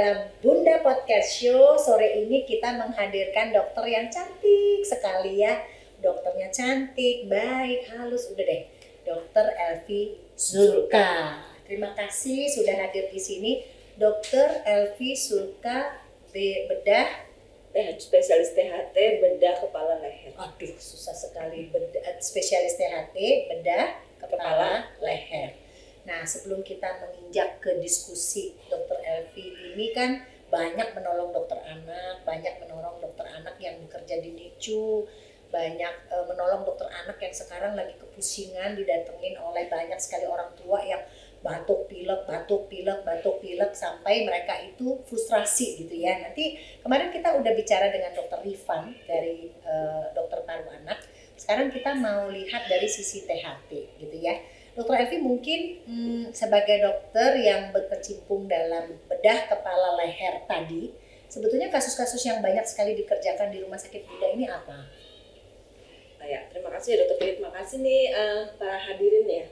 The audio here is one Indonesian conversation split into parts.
dalam Bunda Podcast Show. Sore ini kita menghadirkan dokter yang cantik sekali ya. Dokternya cantik, baik, halus, udah deh. Dokter Elvi Zulka. Terima kasih sudah hadir di sini. Dokter Elvi Zulka, bedah spesialis THT bedah kepala leher. Aduh, susah sekali. Spesialis THT bedah kepala leher. Nah, sebelum kita menginjak ke diskusi Dokter Elvi ini kan banyak menolong dokter anak, banyak menolong dokter anak yang bekerja di NICU, banyak menolong dokter anak yang sekarang lagi kepusingan didatengin oleh banyak sekali orang tua yang batuk pilek sampai mereka itu frustrasi gitu ya. Nanti kemarin kita udah bicara dengan Dokter Rifan dari dokter paru anak. Sekarang kita mau lihat dari sisi THT gitu ya. Dokter Elvi mungkin sebagai dokter yang berkecimpung dalam bedah kepala leher tadi, sebetulnya kasus-kasus yang banyak sekali dikerjakan di Rumah Sakit Bunda ini apa? Ya, terima kasih ya Dokter Pili, terima kasih nih para hadirin ya,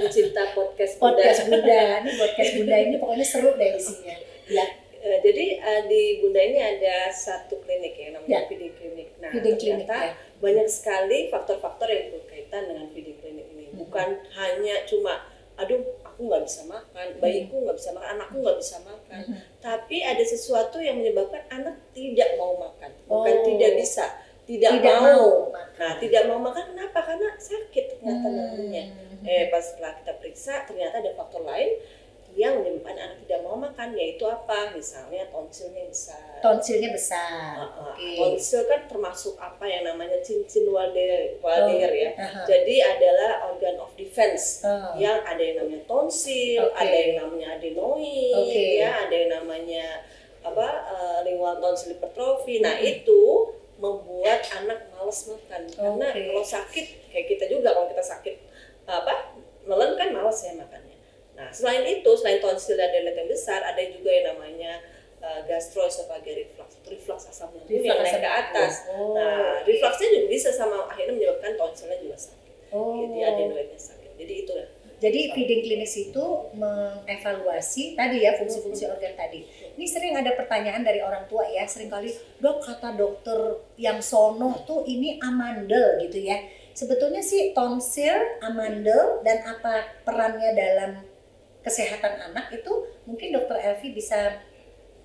pencinta podcast Bunda. Ini podcast Bunda ini pokoknya seru deh isinya. Ya. Jadi di Bunda ini ada satu klinik ya, namanya feeding clinic. Nah, ternyata banyak sekali faktor-faktor yang berkaitan dengan feeding clinic ini. Bukan hanya cuma, aduh aku nggak bisa makan, bayiku nggak bisa makan, anakku nggak bisa makan. Tapi ada sesuatu yang menyebabkan anak tidak mau makan, bukan tidak bisa. Tidak mau makan. Nah, tidak mau makan kenapa? Karena sakit ternyata namanya. Pas setelah kita periksa ternyata ada faktor lain yang menyebabkan anak tidak mau makan, yaitu apa? Misalnya tonsilnya besar. Tonsilnya besar. Tonsil kan termasuk apa yang namanya cincin Waldeyer ya. Jadi adalah organ of defense yang ada yang namanya tonsil, ada yang namanya adenoid, ya, ada yang namanya lingual tonsil hipertrofi. Nah, itu membuat anak malas makan karena kalau sakit kayak kita juga, kalau kita sakit nelen kan malas ya makannya. Nah, selain tonsil dan adenoid yang besar, ada juga yang namanya gastroesophageal reflux asam lambung yang naik ke atas. Nah, refluxnya juga bisa sama akhirnya menyebabkan tonsilnya juga sakit. Jadi adenoidnya sakit. Jadi itulah. Jadi feeding klinis itu mengevaluasi tadi ya fungsi-fungsi organ tadi. Ini sering ada pertanyaan dari orang tua ya, sering kali dok kata dokter yang sono tuh ini amandel gitu ya. Sebetulnya sih tonsil, amandel dan apa perannya dalam kesehatan anak itu mungkin Dokter Elvi bisa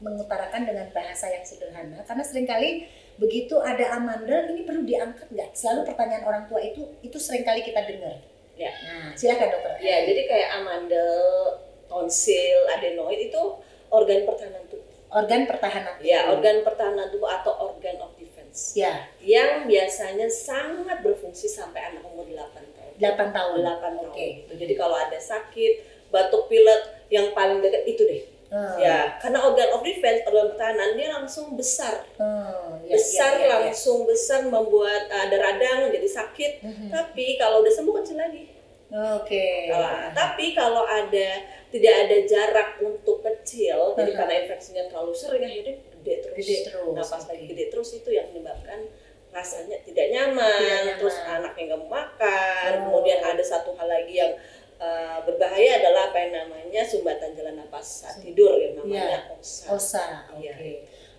mengutarakan dengan bahasa yang sederhana. Karena seringkali begitu ada amandel ini perlu diangkat nggak? Selalu pertanyaan orang tua itu seringkali kita dengar. Ya. Nah, silakan dokter. Ya, jadi kayak amandel, tonsil, adenoid itu organ pertahanan tubuh. Organ pertahanan tubuh. Ya, organ pertahanan tubuh atau organ of defense. Ya. Yang biasanya sangat berfungsi sampai anak umur 8 tahun. 8 tahun. Gitu. Jadi kalau ada sakit, batuk pilek, yang paling dekat itu deh. Ya, karena organ of defense, organ pertahanan dia langsung besar. Besar membuat ada radang jadi sakit. Tapi kalau udah sembuh kecil lagi. Tapi kalau tidak ada jarak untuk kecil, jadi karena infeksinya terlalu sering akhirnya gede terus. Nah, pas lagi gede terus itu yang menyebabkan rasanya tidak nyaman. Terus anaknya nggak mau makan. Kemudian ada satu hal lagi yang berbahaya adalah apa yang namanya sumbatan jalan napas saat tidur yang namanya OSA.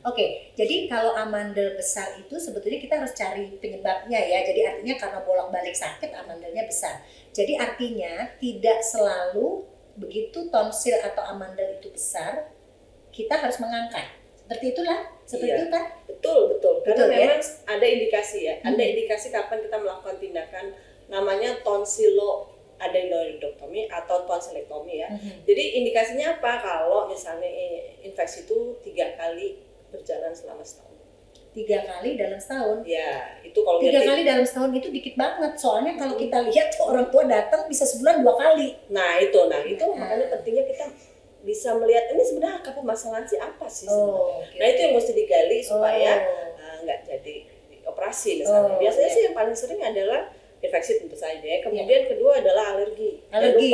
Oke, jadi kalau amandel besar itu sebetulnya kita harus cari penyebabnya ya. Jadi artinya karena bolak-balik sakit amandelnya besar. Jadi artinya tidak selalu begitu tonsil atau amandel itu besar kita harus mengangkat. Seperti itulah, itu kan? Betul. Karena memang ada indikasi ya. Ada indikasi kapan kita melakukan tindakan namanya tonsiloadenoidektomi atau tonsilektomi ya. Jadi indikasinya apa? Kalau misalnya infeksi itu 3 kali berjalan selama setahun. 3 kali dalam setahun? Ya, itu kalau 3 kali dalam setahun itu dikit banget. Soalnya kalau kita lihat tuh orang tua datang bisa sebulan 2 kali. Nah itu makanya pentingnya kita bisa melihat ini sebenarnya akar permasalahan sih apa sih sebenarnya. Nah itu yang mesti digali supaya nggak jadi operasi misalnya. Biasanya sih yang paling sering adalah infeksi tentu saja. Kemudian kedua adalah alergi. Alergi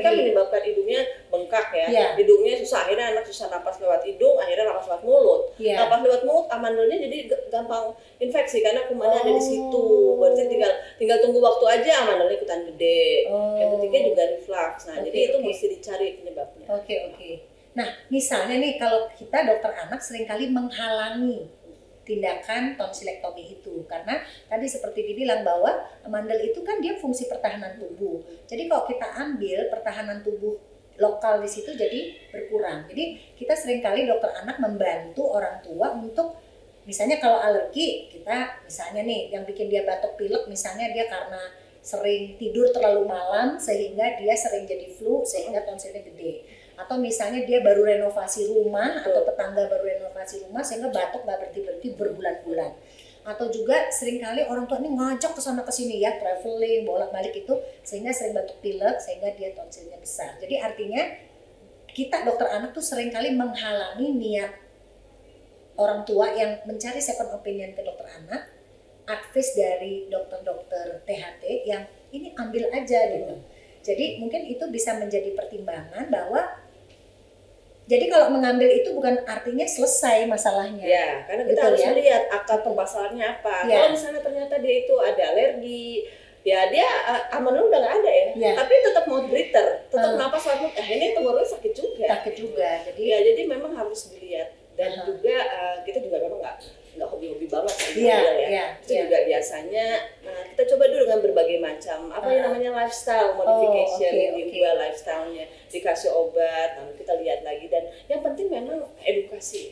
kan menyebabkan hidungnya bengkak ya. Hidungnya susah, akhirnya anak susah napas lewat hidung, akhirnya napas lewat mulut. Napas lewat mulut, amandelnya jadi gampang infeksi karena kumannya ada di situ. Berarti tinggal tunggu waktu aja amandelnya ikutan gede. Yang ketiga juga reflux. Nah, jadi itu mesti dicari penyebabnya. Oke. Nah, misalnya nih kalau kita dokter anak seringkali menghalangi tindakan tonsilektomi itu karena tadi seperti dibilang bahwa amandel itu kan dia fungsi pertahanan tubuh. Jadi kalau kita ambil pertahanan tubuh lokal di situ jadi berkurang. Jadi kita seringkali dokter anak membantu orang tua untuk misalnya kalau alergi kita misalnya nih yang bikin dia batuk pilek misalnya dia karena sering tidur terlalu malam sehingga dia sering jadi flu sehingga tonsilnya gede. Atau misalnya dia baru renovasi rumah atau tetangga baru renovasi rumah sehingga batuk nggak berhenti-berhenti berbulan-bulan. Atau juga seringkali orang tua ini ngajak ke sana ke sini ya, traveling, bolak-balik itu sehingga sering batuk pilek sehingga dia tonsilnya besar. Jadi artinya kita dokter anak tuh seringkali menghalangi niat orang tua yang mencari second opinion ke dokter anak, advice dari dokter-dokter THT yang ini ambil aja gitu. Jadi mungkin itu bisa menjadi pertimbangan bahwa jadi kalau mengambil itu bukan artinya selesai masalahnya. Ya, karena kita harus melihat akar permasalahannya apa. Ya. Kalau misalnya ternyata dia itu ada alergi, ya dia amanul udah nggak ada ya. Tapi tetap mau breather, tetap napas waktu. Ini tenggorokan sakit juga. Sakit juga. Jadi ya, jadi memang harus dilihat dan juga kita juga memang nggak hobi-hobi banget itu juga biasanya kita coba dulu dengan berbagai macam yang namanya lifestyle modification, diubah lifestyle-nya, dikasih obat, lalu kita lihat lagi dan yang penting memang edukasi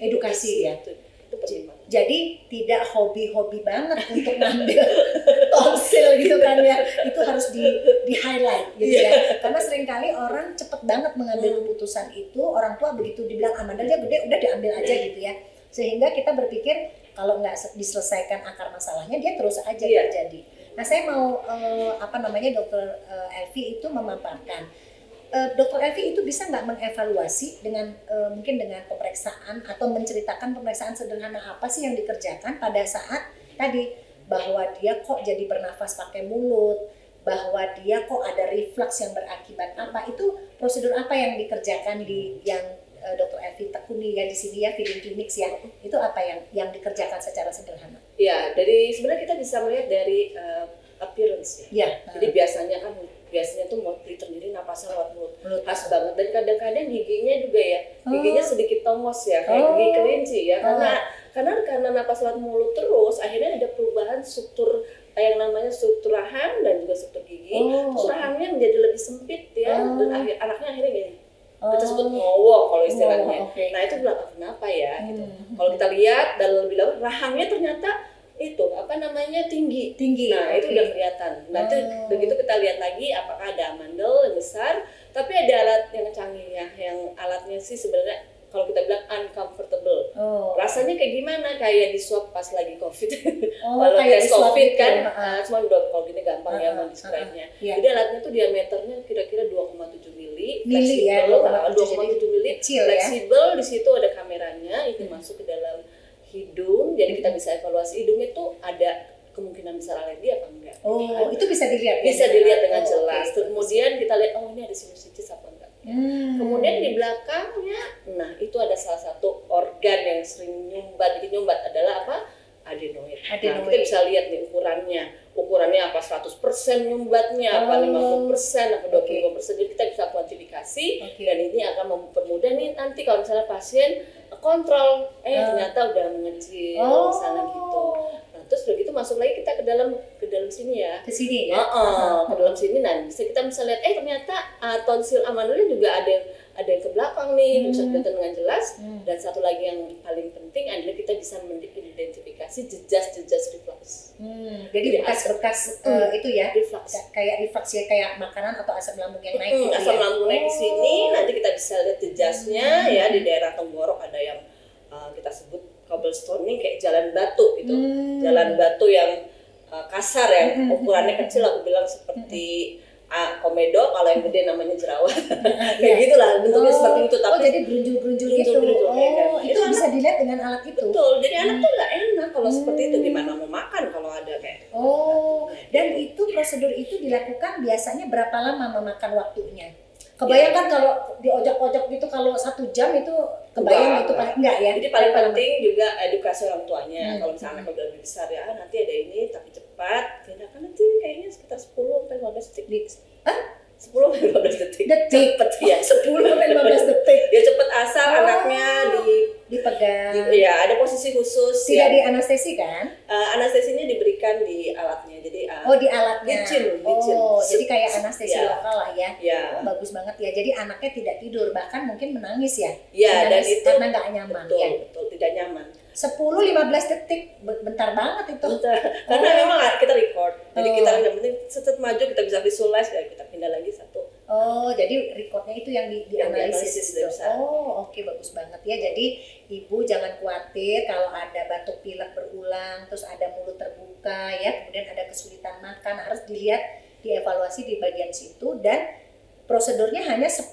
ya itu penting banget. Jadi tidak hobi-hobi banget untuk ngambil tonsil gitu kan ya, itu harus di highlight gitu ya, karena seringkali orang cepet banget mengambil keputusan itu, orang tua begitu dibilang amandelnya gede udah diambil aja gitu ya, sehingga kita berpikir kalau nggak diselesaikan akar masalahnya dia terus aja terjadi. Nah saya mau Dokter Elvi itu memaparkan. Dokter Elvi itu bisa nggak mengevaluasi dengan mungkin dengan pemeriksaan atau menceritakan pemeriksaan sederhana apa sih yang dikerjakan pada saat tadi bahwa dia kok jadi bernafas pakai mulut, bahwa dia kok ada reflux yang berakibat apa, itu prosedur apa yang dikerjakan di yang Dr. Elvi tekuni ya di sini ya, feeding clinics ya, itu apa yang dikerjakan secara sederhana? Ya, sebenarnya kita bisa melihat dari appearance ya. Jadi biasanya tuh mau tersendiri napasnya lewat mulut, khas banget, dan kadang-kadang giginya juga ya, giginya sedikit tomos ya, kayak gigi kelinci ya, karena napas lewat mulut terus, akhirnya ada perubahan struktur yang namanya struktur rahang dan juga struktur gigi, terus rahangnya menjadi lebih sempit ya, dan anaknya akhirnya gini. Kita sebut ngowo kalau istilahnya. Nah itu kenapa ya? Gitu. Kalau kita lihat dan lebih lama rahangnya ternyata itu tinggi. Nah itu udah kelihatan. Nah itu begitu kita lihat lagi apakah ada amandel yang besar. Tapi ada alat yang canggih ya, yang alatnya sih sebenarnya kalau kita bilang uncomfortable. Rasanya kayak gimana? Kayak di swab pas lagi COVID. Kalau tes COVID kan, cuma kalau gini gampang ya mau describe-nya. Jadi alatnya tuh diameternya kira-kira 2,7 mili, fleksibel, 2,7 mili, fleksibel. Di situ ada kameranya, itu masuk ke dalam hidung. Jadi kita bisa evaluasi hidungnya tuh ada kemungkinan besar alergi apa enggak. Itu bisa dilihat. Bisa dilihat dengan jelas. Kemudian kita lihat ini ada sinusitis apa enggak. Kemudian di belakangnya, nah itu ada salah satu organ yang sering bikin nyumbat adalah apa? Adenoid. Nah kita bisa lihat nih ukurannya apa 100% nyumbatnya, apa 50%, apa 25%. Jadi kita bisa kuantifikasi dan ini akan mempermudah nih nanti kalau misalnya pasien kontrol, ternyata udah mengecil, misalnya gitu. Nah terus begitu masuk lagi kita ke dalam sini ya. Ke sini ya. Ke dalam sini, nah kita bisa lihat ternyata tonsil amandelnya juga ada yang ke belakang nih, bisa kelihatan dengan jelas. Dan satu lagi yang paling penting adalah kita bisa mengidentifikasi jejas reflux. Jadi bekas-bekas itu ya, reflux. Kayak reflux ya, kayak makanan atau asam lambung yang naik. Asam lambung naik di sini, nanti kita bisa lihat jejasnya ya di daerah tenggorok ada yang kita sebut cobblestoning kayak jalan batu gitu, jalan batu yang kasar ya, ukurannya kecil aku bilang seperti komedo, kalau yang gede namanya jerawat. Kayak gitulah bentuknya seperti itu, tapi jadi gerunjul-gerunjul gitu. Itu bisa dilihat dengan alat itu. Betul. Jadi anak tuh nggak enak kalau seperti itu, gimana mau makan kalau ada kayak. Dan itu prosedur itu dilakukan biasanya berapa lama memakan waktunya? Kebayangkan kalau di ojok-ojok gitu kalau 1 jam itu kebayang itu enggak ya? Jadi paling penting juga edukasi orang tuanya. Kalau misalnya anak udah lebih besar ya, nanti ada ini tapi cepat. Tindakan nanti kayaknya sekitar 10 sampai 15 detik. 10 10-15 detik. Cepet ya. 10-15 detik. Dia cepet asal anaknya dipegang. Ya, ada posisi khusus. Tidak di anestesi kan? Anestesinya diberikan di alatnya. Jadi di alatnya. Licin. Jadi kayak anestesi lokal lah ya. Ya. Bagus banget ya. Jadi anaknya tidak tidur, bahkan mungkin menangis ya. Ya, dan itu karena nggak nyaman. Betul, tidak nyaman. 10-15 detik, bentar banget itu. Karena memang kita record. Jadi kita yang penting setet maju kita bisa visualize ya, kita pindah lagi satu. Jadi recordnya itu yang dianalisis gitu. Oke, bagus banget ya. Jadi ibu jangan khawatir kalau ada batuk pilek berulang, terus ada mulut terbuka ya, kemudian ada kesulitan makan, harus dilihat, dievaluasi di bagian situ, dan prosedurnya hanya 10-15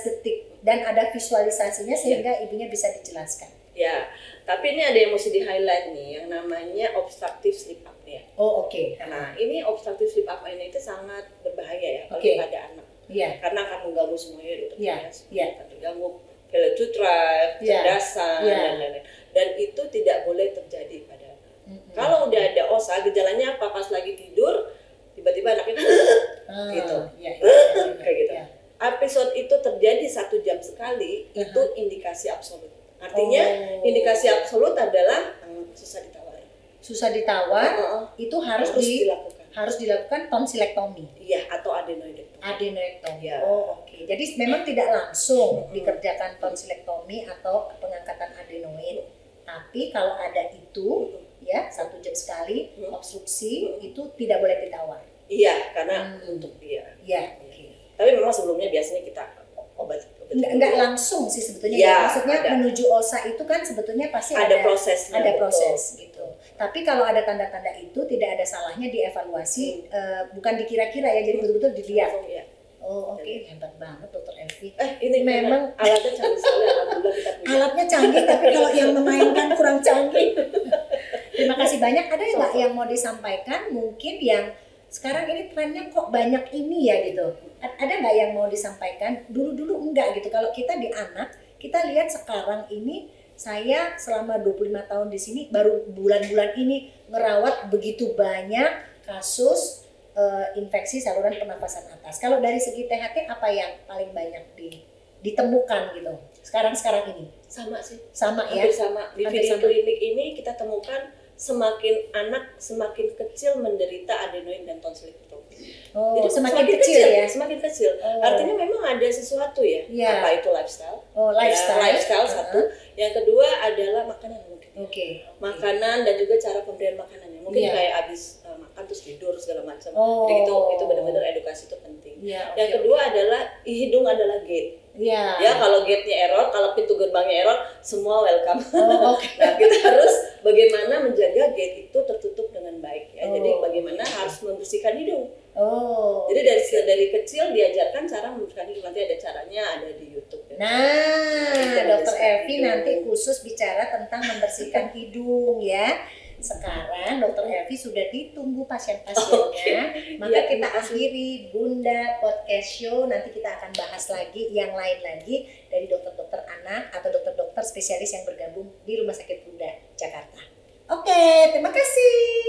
detik dan ada visualisasinya sehingga ibunya bisa dijelaskan. Ya, tapi ini ada yang mesti di-highlight nih, yang namanya obstructive sleep apnea. Oke. Nah, ini obstructive sleep apnea itu sangat berbahaya ya kalau pada anak. Iya. Karena akan mengganggu semuanya gitu. Iya. Terganggu velocity drive, kecerdasan, dan lain-lain. Dan itu tidak boleh terjadi pada anak. Kalau udah ada OSA, gejalanya apa? Pas lagi tidur, tiba-tiba anaknya gitu. Kayak gitu. Episode itu terjadi 1 jam sekali, itu indikasi absolut. Artinya indikasi absolut adalah susah ditawar. Susah ditawar, itu harus dilakukan. Harus dilakukan tonsilektomi. Iya, atau adenoidektomi. Adenoidektomi. Oke. Jadi memang tidak langsung dikerjakan tonsilektomi atau pengangkatan adenoid. Tapi kalau ada itu, ya 1 jam sekali obstruksi itu tidak boleh ditawar. Iya, karena untuk dia. Iya. Tapi memang sebelumnya biasanya kita obat. Enggak langsung sih sebetulnya. Ya, maksudnya menuju OSA itu kan sebetulnya pasti ada proses. Ada proses gitu. Tapi kalau ada tanda-tanda itu tidak ada salahnya dievaluasi, bukan dikira-kira ya, jadi betul-betul dilihat. Oke. Hebat banget Dokter Elvi. Ini memang alatnya canggih sekali, alhamdulillah kita punya. Alatnya canggih, tapi kalau yang memainkan kurang canggih. Terima kasih banyak. Ada nggak yang mau disampaikan? Mungkin yang sekarang ini trennya kok banyak ini ya gitu. Ada nggak yang mau disampaikan? Dulu-dulu enggak gitu. Kalau kita di anak, kita lihat sekarang ini, saya selama 25 tahun di sini, baru bulan-bulan ini ngerawat begitu banyak kasus infeksi saluran pernafasan atas. Kalau dari segi THT, apa yang paling banyak ditemukan gitu sekarang ini? Sama sih. Sama ya? Hampir sama. Di feeding klinik ini kita temukan semakin anak semakin kecil menderita adenoid dan tonsilektomi. Jadi semakin kecil ya? Semakin kecil. Artinya memang ada sesuatu ya. Apa itu lifestyle? Lifestyle satu. Yang kedua adalah makanan mungkin. Makanan dan juga cara pemberian makanannya. Mungkin kayak habis makan terus tidur segala macam. Jadi itu benar-benar edukasi itu penting. Yang kedua adalah hidung adalah gate. Ya, kalau gate-nya error, kalau pintu gerbangnya error, semua welcome. Nah, kita harus bagaimana menjaga gate itu tertutup dengan baik ya. Jadi bagaimana harus membersihkan hidung. Jadi dari kecil diajarkan cara membersihkan hidung. Nanti ada caranya, ada di YouTube. Dokter Elvi nanti khusus bicara tentang membersihkan hidung ya. Sekarang Dokter Elvi sudah ditunggu pasien-pasiennya, maka kita akhiri Bunda Podcast Show. Nanti kita akan bahas lagi yang lain lagi dari dokter-dokter anak atau dokter-dokter spesialis yang bergabung di Rumah Sakit Bunda Jakarta. Oke, terima kasih.